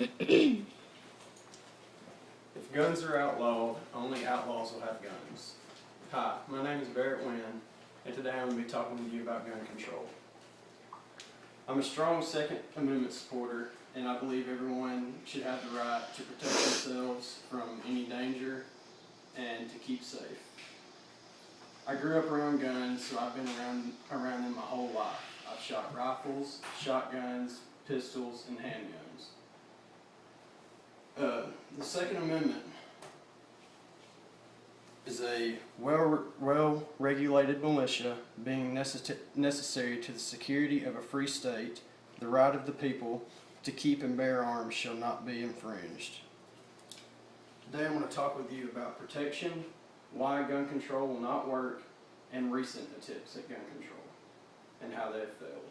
If guns are outlawed, only outlaws will have guns. Hi, my name is Barrett Wynn, and today I'm going to be talking with you about gun control. I'm a strong Second Amendment supporter, and I believe everyone should have the right to protect themselves from any danger and to keep safe. I grew up around guns, so I've been around them my whole life. I've shot rifles, shotguns, pistols, and handguns. The Second Amendment is a well-regulated militia being necessary to the security of a free state. The right of the people to keep and bear arms shall not be infringed. Today I'm going to talk with you about protection, why gun control will not work, and recent attempts at gun control, and how they have failed.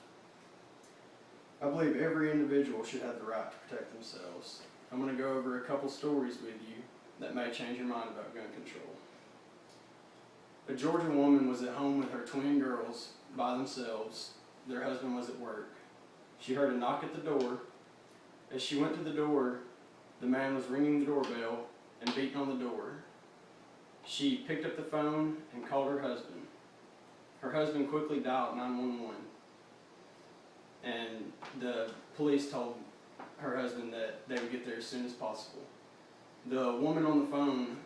I believe every individual should have the right to protect themselves. I'm going to go over a couple stories with you that may change your mind about gun control. A Georgia woman was at home with her twin girls by themselves. Their husband was at work. She heard a knock at the door. As she went to the door, the man was ringing the doorbell and beating on the door. She picked up the phone and called her husband. Her husband quickly dialed 911, and the police told her husband that they would get there as soon as possible. The woman on the phone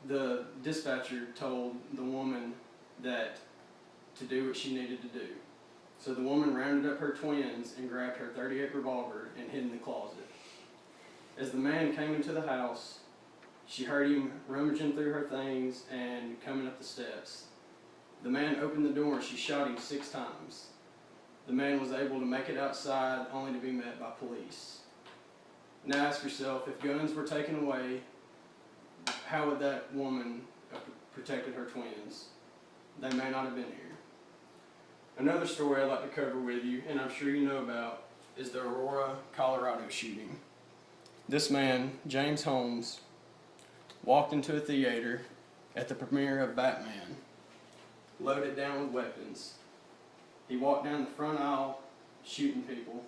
the dispatcher told the woman that to do what she needed to do. So the woman rounded up her twins and grabbed her .38 revolver and hid in the closet. As the man came into the house, she heard him rummaging through her things and coming up the steps. The man opened the door and she shot him 6 times. The man was able to make it outside only to be met by police. Now ask yourself, if guns were taken away, how would that woman have protected her twins? They may not have been here. Another story I'd like to cover with you, and I'm sure you know about, is the Aurora, Colorado shooting. This man, James Holmes, walked into a theater at the premiere of Batman, loaded down with weapons. He walked down the front aisle shooting people,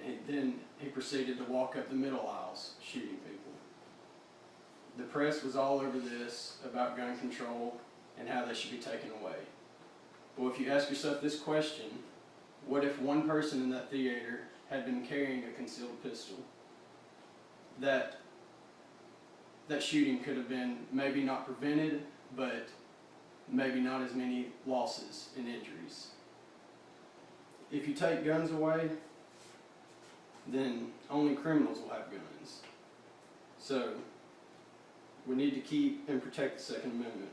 and then he proceeded to walk up the middle aisles shooting people. The press was all over this about gun control and how they should be taken away. Well, if you ask yourself this question, what if one person in that theater had been carrying a concealed pistol? That shooting could have been maybe not prevented, but maybe not as many losses and injuries. If you take guns away, then only criminals will have guns. So, we need to keep and protect the Second Amendment.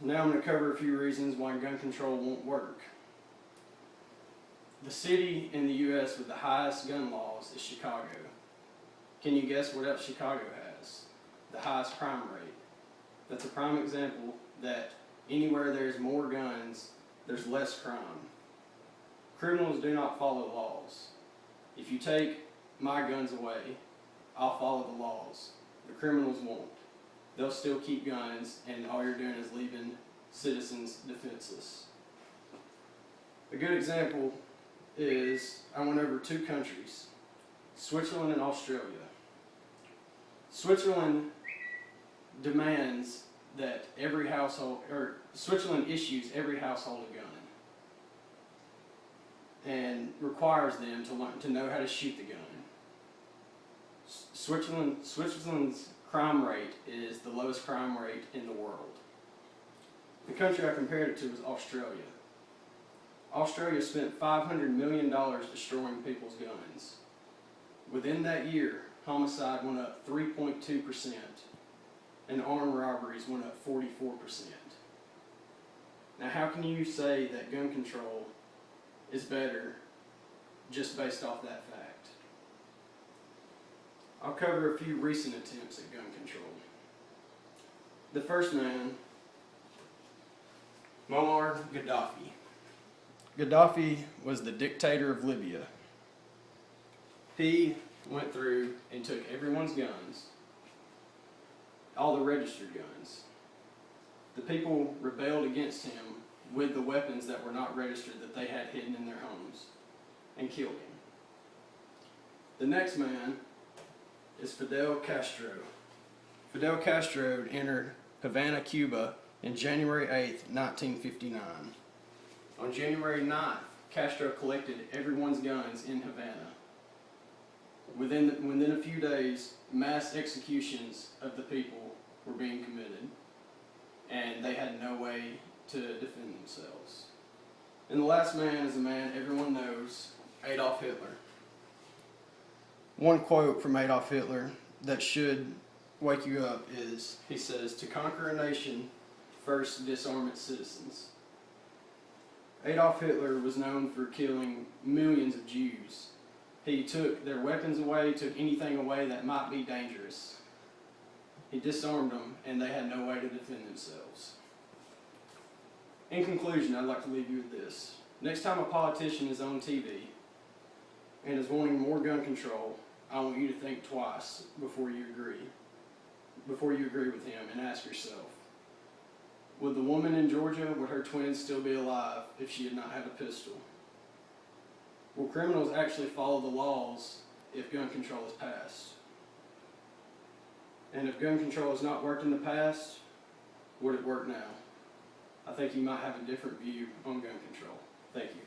Now I'm going to cover a few reasons why gun control won't work. The city in the U.S. with the highest gun laws is Chicago. Can you guess what else Chicago has? The highest crime rate. That's a prime example that anywhere there's more guns, there's less crime. Criminals do not follow laws. If you take my guns away, I'll follow the laws. The criminals won't. They'll still keep guns, and all you're doing is leaving citizens defenseless. A good example is I went over 2 countries, Switzerland and Australia. Switzerland demands that Switzerland issues every household a gun and requires them to know how to shoot the gun. Switzerland's crime rate is the lowest crime rate in the world. The country I compared it to was Australia. Australia spent $500 million destroying people's guns. Within that year, homicide went up 3.2%, and armed robberies went up 44%. Now, how can you say that gun control is better just based off that fact? I'll cover a few recent attempts at gun control. The first man, Muammar Gaddafi. Gaddafi was the dictator of Libya. He went through and took everyone's guns, all the registered guns. The people rebelled against him with the weapons that were not registered that they had hidden in their homes and killed him. The next man is Fidel Castro. Fidel Castro entered Havana, Cuba on January 8th, 1959. On January 9th, Castro collected everyone's guns in Havana. Within a few days, mass executions of the people were being committed, and they had no way to defend themselves. And the last man is a man everyone knows, Adolf Hitler. One quote from Adolf Hitler that should wake you up is, he says, "To conquer a nation, first disarm its citizens." Adolf Hitler was known for killing millions of Jews. He took their weapons away, took anything away that might be dangerous. He disarmed them, and they had no way to defend themselves. In conclusion, I'd like to leave you with this. Next time a politician is on TV and is wanting more gun control, I want you to think twice before you agree with him, and ask yourself, would the woman in Georgia, would her twins still be alive if she had not had a pistol? Will criminals actually follow the laws if gun control is passed? And if gun control has not worked in the past, would it work now? I think you might have a different view on gun control. Thank you.